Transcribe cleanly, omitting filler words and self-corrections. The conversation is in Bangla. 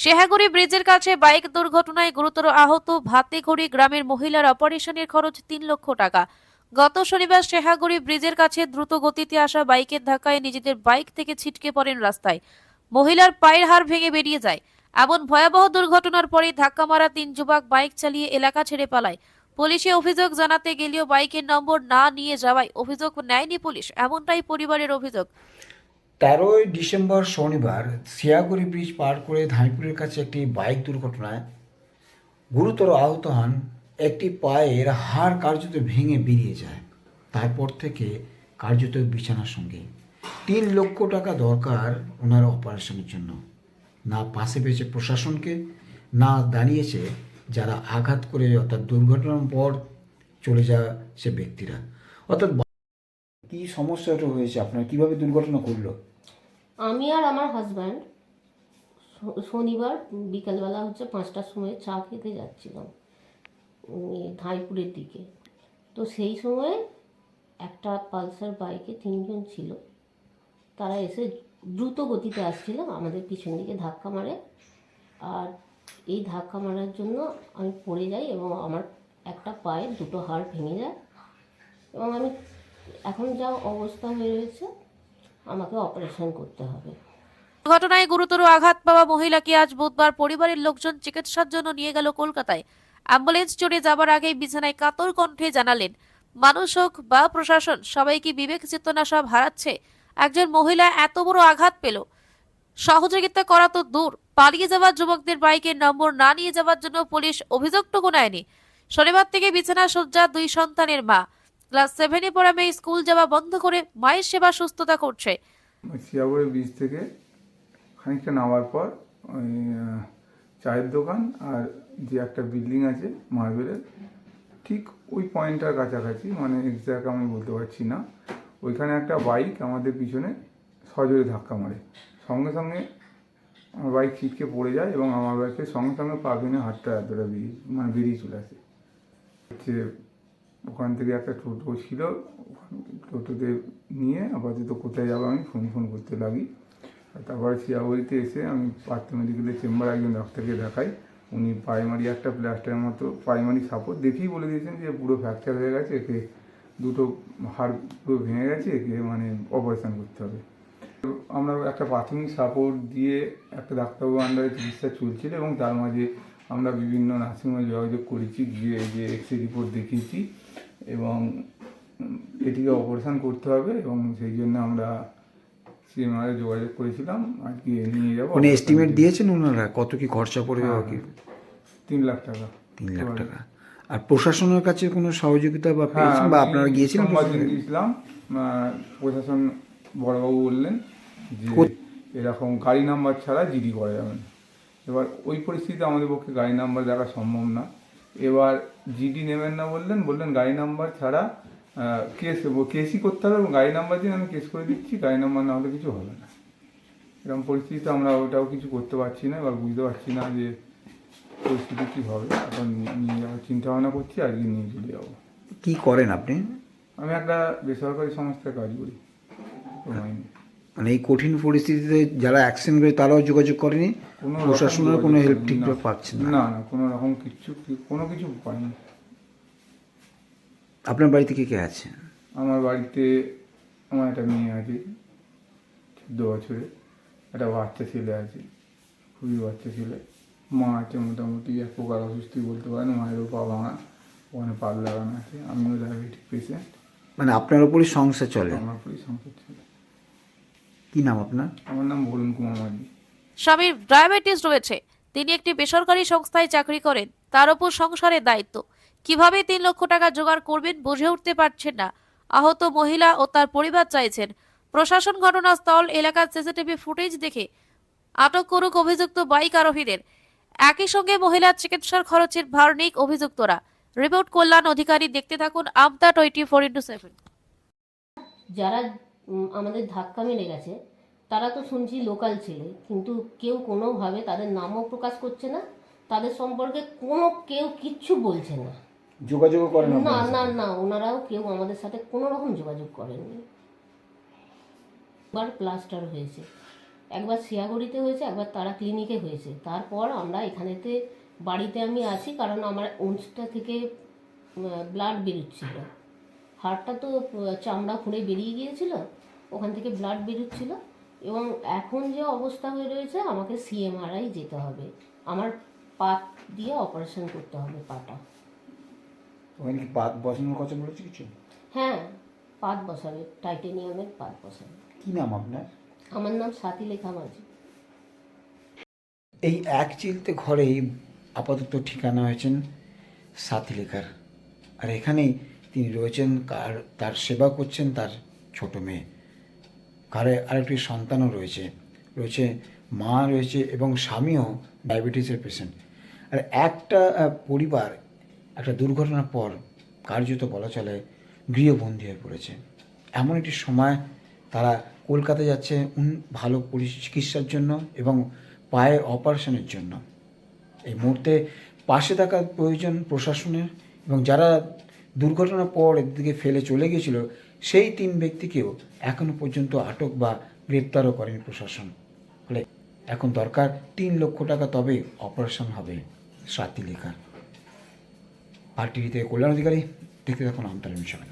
শেহাগুড়ি ব্রিজের কাছে বাইক দুর্ঘটনায় গুরুতর আহত ভাতেঘড়ি গ্রামের মহিলার অপারেশনের খরচ 3 লক্ষ টাকা। গত শনিবার শেহাগুড়ি ব্রিজের কাছে দ্রুত গতিতে আসা বাইকের ধাক্কায় নিজেদের বাইক থেকে ছিটকে পড়েন রাস্তায়। মহিলার পায়ের হাড় ভেঙে বেরিয়ে যায়। এমন ভয়াবহ দুর্ঘটনার পরে ধাক্কা মারা 3 যুবক বাইক চালিয়ে এলাকা ছেড়ে পালায়। পুলিশে অভিযোগ জানাতে গেলেও বাইকের নম্বর না নিয়ে যাওয়ায় অভিযোগ নেয়নি পুলিশ, এমনটাই পরিবারের অভিযোগ। 13ই ডিসেম্বর শনিবার শিয়াগুড়ি ব্রিজ পার করে ধানপুরের কাছে একটি বাইক দুর্ঘটনায় গুরুতর আহত হন। একটি পায়ের হাড় কার্যত ভেঙে বেরিয়ে যায়। তারপর থেকে কার্যত বিছানার সঙ্গে। 3 লক্ষ টাকা দরকার ওনার অপারেশনের জন্য। না পাশে পেয়েছে প্রশাসনকে, না দাঁড়িয়েছে যারা আঘাত করে অর্থাৎ দুর্ঘটনার পর চলে যাওয়া সে ব্যক্তিরা। অর্থাৎ কী সমস্যাটা হয়েছে, আপনার কীভাবে দুর্ঘটনা করলো? আমি আর আমার হাজব্যান্ড শনিবার বিকালবেলা 5টার সময় চা খেতে যাচ্ছিলাম ধাইপুরের দিকে। তো সেই সময় একটা পালসার বাইকে 3জন ছিল, তারা এসে দ্রুত গতিতে আসছিল, আমাদের পিছন দিকে ধাক্কা মারে। আর এই ধাক্কা মারার জন্য আমি পড়ে যাই এবং আমার একটা পায়ের 2টো হাড় ভেঙে যায় এবং আমি এখন যা অবস্থা হয়ে রয়েছে আমাকে অপারেশন করতে হবে। ঘটনায় গুরুতর আঘাত পাওয়া মহিলাকে আজ বুধবার পরিবারের লোকজন চিকিৎসার জন্য নিয়ে গেল কলকাতায়। অ্যাম্বুলেন্স চড়ে যাবার আগেই বিছানায় কাতর কণ্ঠে জানালেন, মানুষ হোক বা প্রশাসন, সবাইকে বিবেক চেতনা সব হারাচ্ছে। একজন মহিলা এত বড় আঘাত পেল, সহযোগিতা করা তো দূর, পালিয়ে যাওয়া যুবকদের বাইকের নম্বর না নিয়ে যাওয়ার জন্য পুলিশ অভিযোগটুকু নেয়নি। শনিবার থেকে বিছানা সজ্জা 2 সন্তানের মা। ক্লাস 7-এ পড়া মেয়ে স্কুল যাওয়া বন্ধ করে মায়ের সেবা সুস্থতা করছে। শিয়াগুড়ি ব্রিজ থেকে খানিকটা নামার পর ওই চায়ের দোকান আর যে একটা বিল্ডিং আছে মার্বেলের, ঠিক ওই পয়েন্টটার কাছাকাছি, মানে এক্স্যাক্ট আমি বলতে পারছি না, ওইখানে একটা বাইক আমাদের পিছনে সজোরে ধাক্কা মারে। সঙ্গে সঙ্গে আমার বাইক ছিটকে পড়ে যায় এবং আমার বাইকের সঙ্গে সঙ্গে পা ভেঙে হাতটা এতটা বেরিয়ে চলে আসে। হচ্ছে ওখান থেকে একটা টোটো ছিল, টোটোতে নিয়ে আপাতত কোথায় যাবো আমি ফোন করতে লাগি। তারপরে শিয়াগুড়িতে এসে আমি পার্থ মেডিকেলের চেম্বারে একজন ডাক্তারকে দেখাই। উনি প্রাইমারি একটা প্লাস্টারের মতো প্রাইমারি সাপোর্ট দেখেই বলে দিয়েছেন যে পুরো ফ্র্যাকচার হয়ে গেছে, একে 2টো হাড় পুরো ভেঙে গেছে, একে মানে অপারেশন করতে হবে। আমরা একটা প্রাথমিক সাপোর্ট দিয়ে একটা ডাক্তারবাবু আন্ডারে চিকিৎসা চলছিল এবং তার মাঝে আমরা বিভিন্ন নার্সিংহোমে যোগাযোগ করেছি, গিয়ে যে এক্সরে রিপোর্ট দেখিয়েছি এবং এটিকে অপারেশন করতে হবে এবং সেই জন্য আমরা সিএমআরে যোগাযোগ করেছিলাম। আজকে নিয়ে যাবো। উনি এস্টিমেট দিয়েছেন ওনারা কত কি খরচা পড়বে? হ্যাঁ, কি 3 লাখ টাকা। 3 লাখ টাকা। আর প্রশাসনের কাছে কোনো সহযোগিতা বা পেয়েছেন বা আপনারা গিয়েছিলেন? গিয়েছিলাম, প্রশাসন বড়বাবু বললেন যে এরকম গাড়ি নাম্বার ছাড়া জিডি করা যাবে না। এবার ওই পরিস্থিতিতে আমাদের পক্ষে গাড়ি নাম্বার দেখা সম্ভব না। এবার জিডি নেবেন না বললেন গাড়ি নাম্বার ছাড়া কেসই করতে হবে এবং গাড়ি নাম্বার দিন আমি কেস করে দিচ্ছি, গাড়ি নাম্বার না হলে কিছু হবে না। এরকম পরিস্থিতিতে আমরা ওটাও কিছু করতে পারছি না। এবার বুঝতে পারছি না যে পরিস্থিতি কী হবে। এখন নিয়ে যাওয়ার চিন্তা ভাবনা করছি, আজকে নিয়ে চলে যাবো। কি করেন আপনি? আমি একটা বেসরকারি সংস্থায় কাজ করি। মানে এই কঠিন পরিস্থিতিতে যারা অ্যাকশন করে তারাও যোগাযোগ করেনি, প্রশাসনের কোনো হেল্প ঠিকঠাক পাচ্ছেন না? না, কোনো রকম কোনো কিছু পাইনি। আপনার বাড়িতে কে কে আছে? আমার বাড়িতে আমার একটা মেয়ে আছে 14 বছরের, একটা বাচ্চা ছেলে আছে, খুবই বাচ্চা ছেলে। মা আছে মোটামুটি এক প্রকার অসুস্থই বলতে পারেন, মায়েরও পা ভাঙা, ওখানে পাল লাগানো আছে। আমিও ডায়াবেটিক পেশেন্ট। মানে আপনার ওপরই সংসার চলে? আমার উপরই সংসার চলে। কি নাম আপনার? আমার নাম বরুণ কুমার মাঝি। স্বামীর ডায়াবেটিস রয়েছে, তিনি একটি বেসরকারি সংস্থায় চাকরি করেন, তার উপর সংসারের দায়িত্ব। কিভাবে 3 লক্ষ টাকা জোগাড় করবেন বুঝে উঠতে পারছেন না। আহত মহিলা ও তার পরিবার চাইছেন প্রশাসন ঘটনাস্থল এলাকার সিসিটিভি ফুটেজ দেখে আটক করুক অভিযুক্ত বাইক আরোহীদের। একই সঙ্গে মহিলার চিকিৎসার খরচের ভার নিক অভিযুক্তরা। রিপোর্ট কল্যাণ অধিকারী। দেখতে থাকুন আমতা 24x7। যারা আমাদের ধাক্কা মেরে গেছে তারা তো শুনছি লোকাল ছেলে, কিন্তু কেউ কোনোভাবে তাদের নামও প্রকাশ করছে না, তাদের সম্পর্কে কেউ কিচ্ছু বলছে না। যোগাযোগ করেন না না না, ওনারাও কেউ আমাদের সাথে কোনো রকম যোগাযোগ করেননি। এবার প্লাস্টার হয়েছে, একবার শিয়াগড়িতে হয়েছে, একবার তারা ক্লিনিকে হয়েছে। তারপর আমরা এখানেতে বাড়িতে আমি আছি, কারণ আমার উঞ্চটা থেকে ব্লাড বেরোচ্ছিল। হাড়টা তো চামড়া ফুঁড়ে বেরিয়ে গিয়েছিল, ওখান থেকে ব্লাড বেরোচ্ছিল। এবং এখন যে অবস্থা হয়ে রয়েছে, আমাকে সিএমআরআই যেতে হবে, আমার পাত দিয়ে অপারেশন করতে হবে পাটা। ওখানে কি পাত বসানোর কথা বলেছে কিছু? হ্যাঁ, পাত বসাবে, টাইটেনিয়ামের পাত বসাবে। কি নাম আপনার? আমার নাম সাথীলেখা মাঝি। এই এক চিলতে ঘরেই আপাতত ঠিকানা হয়েছেন সাথীলেখার, আর এখানেই তিনি রয়েছেন। তার সেবা করছেন তার ছোট মেয়ে। ঘরে আরেকটি সন্তানও রয়েছে মা রয়েছে, এবং স্বামীও ডায়াবেটিসের পেশেন্ট। আর একটা পরিবার একটা দুর্ঘটনার পর কার্যত বলা চলে গৃহবন্দী হয়ে পড়েছে। এমন একটি সময় তারা কলকাতা যাচ্ছে ভালো চিকিৎসার জন্য এবং পায়ের অপারেশনের জন্য। এই মুহূর্তে পাশে থাকার প্রয়োজন প্রশাসনের, এবং যারা দুর্ঘটনার পর এদিকে ফেলে চলে গিয়েছিল সেই 3 ব্যক্তিকেও এখনও পর্যন্ত আটক বা গ্রেপ্তারও করেনি প্রশাসন। ফলে এখন দরকার 3 লক্ষ টাকা, তবে অপারেশন হবে সাথীলেখার। আর টিভিতে কল্যাণ অধিকারী, দেখতে থাকুন আমতলা নিউজ চ্যানেল।